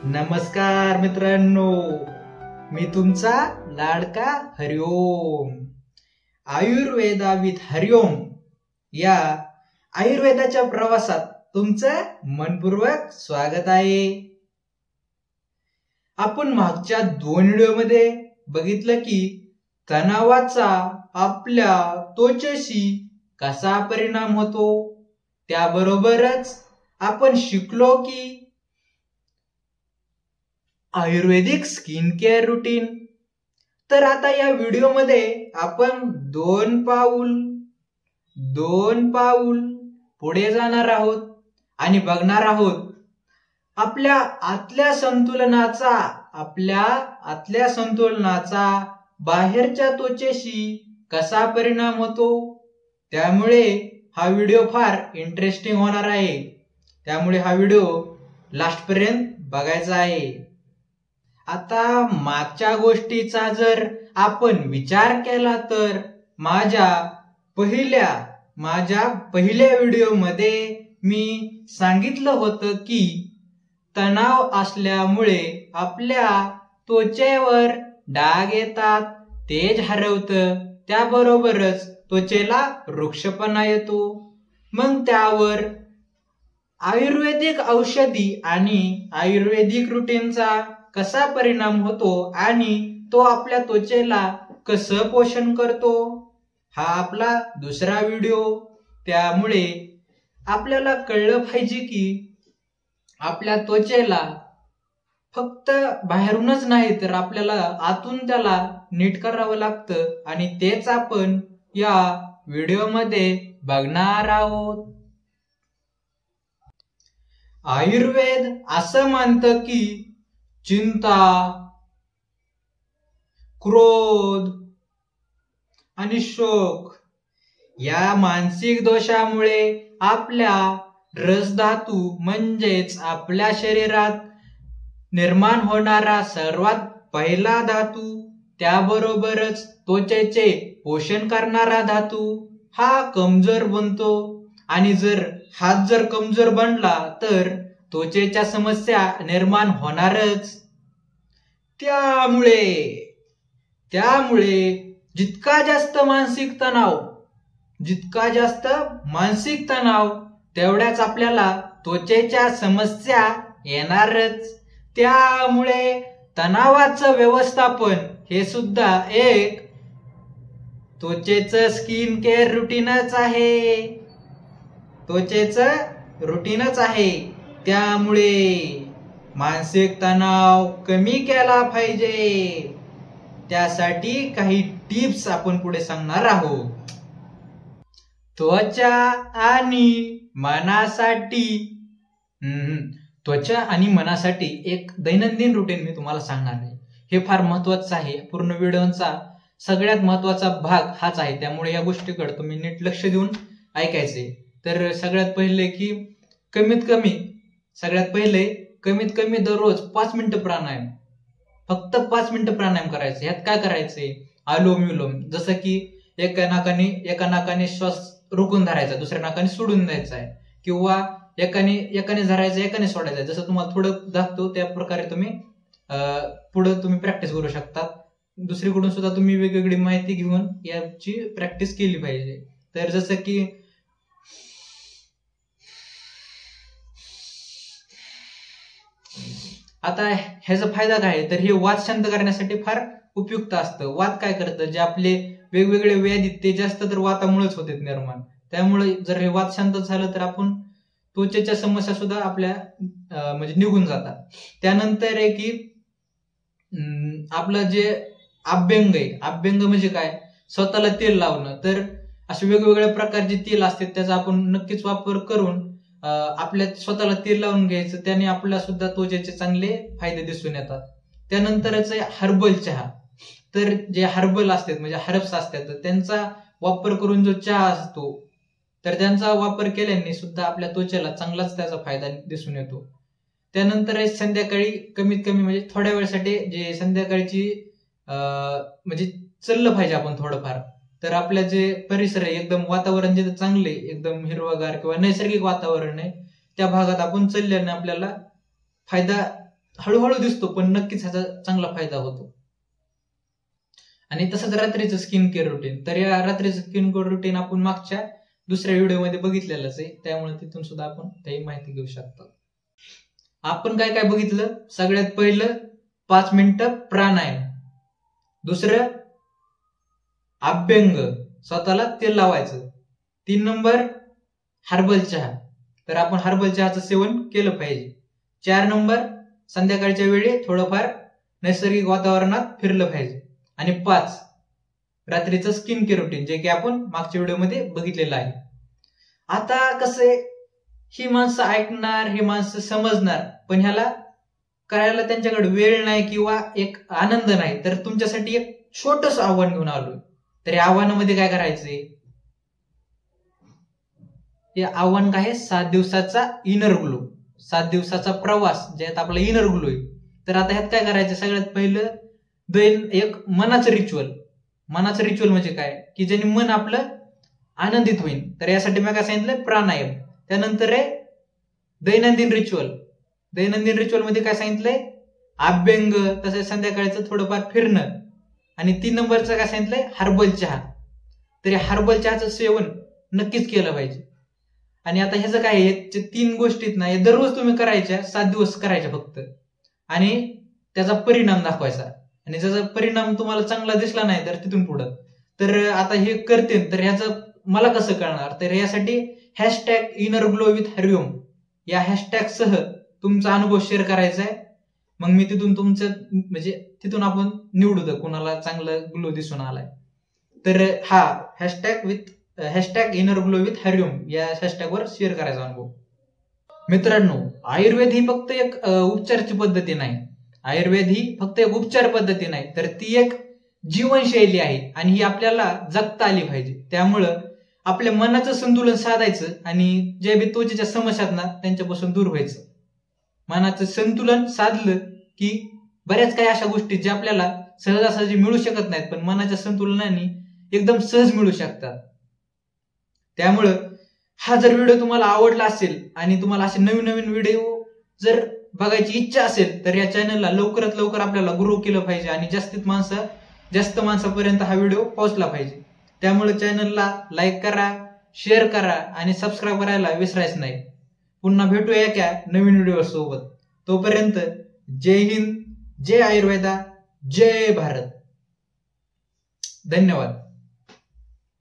नमस्कार मित्रांनो, मी तुमचा लाडका हरिओम. आयुर्वेदा विथ हरिओम या आयुर्वेदाच्या प्रवासात तुमचं मनपूर्वक स्वागत आहे. आपण मागच्या 2 व्हिडिओमध्ये बघितलं की तणावाचा आपल्या त्वचेशी कसा परिणाम होतो. त्याबरोबरच आपण शिकलो की आयुर्वेदिक स्किन केअर रुटीन. तर आता या व्हिडिओमध्ये आपण दोन पाऊल पुढे जाणार आहोत आणि बघणार आहोत आपल्या आतल्या संतुलनाचा बाहेरच्या त्वचेशी कसा परिणाम होतो. त्यामुळे हा व्हिडिओ फार इंटरेस्टिंग होणार आहे. त्यामुळे हा व्हिडिओ लास्ट पर्यंत बघायचा आहे. आता मागच्या गोष्टीचा जर आपण विचार केला तर माझ्या पहिल्या व्हिडिओमध्ये मी सांगितलं होतं की तणाव असल्यामुळे आपल्या त्वचेवर डाग येतात, तेज हरवतं, त्याबरोबरच त्वचेला रुक्षपणा येतो. मग त्यावर आयुर्वेदिक औषधी आणि आयुर्वेदिक रुटीनचा कसा परिणाम होतो आणि तो आपल्या त्वचेला कसं पोषण करतो, हा आपला दुसरा व्हिडिओ. त्यामुळे आपल्याला कळलं पाहिजे की आपल्या त्वचेला फक्त बाहेरूनच नाही तर आपल्याला आतून त्याला नीट करावं लागतं आणि तेच आपण या व्हिडिओमध्ये बघणार आहोत. आयुर्वेद असं मानतं की चिंता, क्रोध आणि शोक या मानसिक दोषामुळे आपल्या रसधातू म्हणजेच आपल्या शरीरात निर्माण होणारा सर्वात पहिला धातू, त्याबरोबरच त्वचेचे पोषण करणारा धातू हा कमजोर बनतो. आणि हात जर कमजोर बनला तर त्वचेच्या समस्या निर्माण होणारच. त्यामुळे जितका जास्त मानसिक तणाव तेवढ्याच आपल्याला त्वचेच्या समस्या येणारच. त्यामुळे तणावाचं व्यवस्थापन हे सुद्धा एक त्वचेचं स्किन केअर रुटीनच आहे. त्यामुळे मानसिक तणाव कमी केला पाहिजे. त्यासाठी काही टिप्स आपण पुढे सांगणार आहोत. त्वचा आणि मनासाठी एक दैनंदिन रुटीन मी तुम्हाला सांगणार आहे. हे फार महत्वाचं आहे. पूर्ण व्हिडिओचा सगळ्यात महत्वाचा भाग हाच आहे. त्यामुळे या गोष्टीकडे तुम्ही नीट लक्ष देऊन ऐकायचे. तर सगळ्यात पहिले कमीत कमी दररोज 5 मिनिटं प्राणायाम, फक्त 5 मिनिटं प्राणायाम करायचे. ह्यात काय करायचंय, अनुलोम विलोम, जसं की एका नाकाने श्वास रोखून धरायचा, दुसऱ्या नाकाने सोडून द्यायचा आहे, किंवा एकाने धरायचं एकाने सोडायचं आहे. जसं तुम्हाला थोडं दाखतो त्या प्रकारे तुम्ही पुढे प्रॅक्टिस करू शकता. दुसरीकडून सुद्धा तुम्ही वेगवेगळी माहिती घेऊन याची प्रॅक्टिस केली पाहिजे. तर जसं की आता ह्याचा फायदा काय, तर हे वात शांत करण्यासाठी फार उपयुक्त असतं. वात काय करतं, जे आपले वेगवेगळे व्याधी ते जास्त तर वातामुळेच होते निर्माण. त्यामुळे जर हे वात शांत झालं तर आपण त्वचेच्या समस्या सुद्धा आपल्या म्हणजे निघून जातात. त्यानंतर आहे की आपलं जे अभ्यंग म्हणजे काय, स्वतःला तेल लावणं. तर असे वेगवेगळ्या प्रकारचे तेल असतात, त्याचा आपण नक्कीच वापर करून आपल्या स्वतःला तेल लावून घ्यायचं. त्याने आपल्याला सुद्धा त्वचेचे चांगले फायदे दिसून येतात. त्यानंतरच हर्बल चहा. तर जे हर्बल असतात म्हणजे हर्ब्स असतात, त्यांचा वापर करून जो चहा असतो तर त्यांचा वापर केल्याने सुद्धा आपल्या त्वचेला चांगलाच त्याचा फायदा दिसून येतो. त्यानंतर संध्याकाळी कमीत कमी म्हणजे थोड्या वेळासाठी जे संध्याकाळची म्हणजे चाललं पाहिजे आपण थोडंफार. तर आपल्या जे परिसर आहे एकदम वातावरण जिथे चांगले एकदम हिरवगार किंवा नैसर्गिक वातावरण आहे त्या भागात आपण चालल्याने आपल्याला फायदा हळूहळू दिसतो, पण नक्कीच ह्याचा चांगला फायदा होतो. आणि तसंच रात्रीचं स्किन केअर रुटीन, तर या रात्रीचं स्किन केअर रुटीन आपण मागच्या दुसऱ्या व्हिडिओमध्ये बघितलेलंच आहे, त्यामुळे तिथून सुद्धा आपण काही माहिती घेऊ शकतो. आपण काय काय बघितलं? सगळ्यात पहिलं 5 मिनिटं प्राणायाम, दुसरं अभ्यंग, स्वतःला तेल लावायचं, 3 नंबर हर्बल चहा, तर आपण हर्बल चहाचं सेवन केलं पाहिजे, 4 नंबर संध्याकाळच्या वेळी थोडंफार नैसर्गिक वातावरणात फिरलं पाहिजे, आणि 5 रात्रीचं स्किन केअर रुटीन, जे की आपण मागच्या व्हिडिओमध्ये बघितलेलं आहे. आता कसं आहे, ही माणसं ऐकणार, ही माणसं समजणार, पण ह्याला करायला त्यांच्याकडे वेळ नाही किंवा एक आनंद नाही. तर तुमच्यासाठी एक छोटस आव्हान घेऊन आलोय. तर या आव्हानामध्ये काय करायचंय, हे आव्हान काय आहे, 7 दिवसाचा इनर ग्लो, 7 दिवसाचा प्रवास, ज्यात आपला इनर ग्लो आहे. तर आता ह्यात काय करायचं, सगळ्यात पहिलं एक मनाचं रिच्युअल. मनाचं रिच्युअल म्हणजे काय, की ज्याने मन आपलं आनंदित होईल. तर यासाठी मी काय सांगितलं, प्राणायाम. त्यानंतर आहे दैनंदिन रिच्युअल. दैनंदिन रिच्युअल मध्ये काय सांगितलंय, अभ्यंग, तसंच संध्याकाळचं थोडंफार फिरणं, आणि 3 नंबरचं काय सांगितलंय, हर्बल चहा. तर या हर्बल चहाचं सेवन नक्कीच केलं पाहिजे. आणि आता ह्याचं काय आहे, 3 गोष्टीत ना, दररोज तुम्ही करायच्या, 7 दिवस करायच्या फक्त, आणि त्याचा परिणाम दाखवायचा. आणि ज्याचा परिणाम तुम्हाला चांगला दिसला नाही तर तिथून पुढं तर आता हे करते, तर ह्याचं मला कसं कळणार, तर यासाठी #InnerGlowWithHariOm या हॅशटॅग सह तुमचा अनुभव शेअर करायचा आहे. मग मी तिथून तुमचं म्हणजे तिथून आपण निवडू दे कोणाला चांगलं ग्लो दिसून आलाय. तर हा #InnerGlowWithHariOm या हॅशटॅगवर शेअर करायचा अनुभव. मित्रांनो, आयुर्वेद ही फक्त एक उपचाराची पद्धती नाही. आयुर्वेद ही फक्त एक उपचार पद्धती नाही, तर ती एक जीवनशैली आहे, आणि ही आपल्याला जगता आली पाहिजे. त्यामुळं आपल्या मनाचं संतुलन साधायचं, आणि जे बी त्वचेच्या समस्या आहेत ना, त्यांच्यापासून दूर व्हायचं. मनाचं संतुलन साधलं की बऱ्याच काही अशा गोष्टी ज्या आपल्याला सहजासहजी मिळू शकत नाहीत, पण मनाच्या संतुलनाने एकदम सहज मिळू शकतात. त्यामुळं हा जर व्हिडिओ तुम्हाला आवडला असेल, आणि तुम्हाला असे नवीन नवीन व्हिडिओ जर बघायची इच्छा असेल, तर या चॅनलला लवकरात लवकर आपल्याला ग्रो केलं पाहिजे, आणि जास्त माणसापर्यंत हा व्हिडिओ पोहोचला पाहिजे. त्यामुळे चॅनलला लाईक करा, शेअर करा, आणि सबस्क्राईब करायला विसरायचं नाही. पुन्हा भेटूया एका नवीन व्हिडिओ सोबत. तोपर्यंत जय हिंद, जय आयुर्वेदा, जय भारत. धन्यवाद.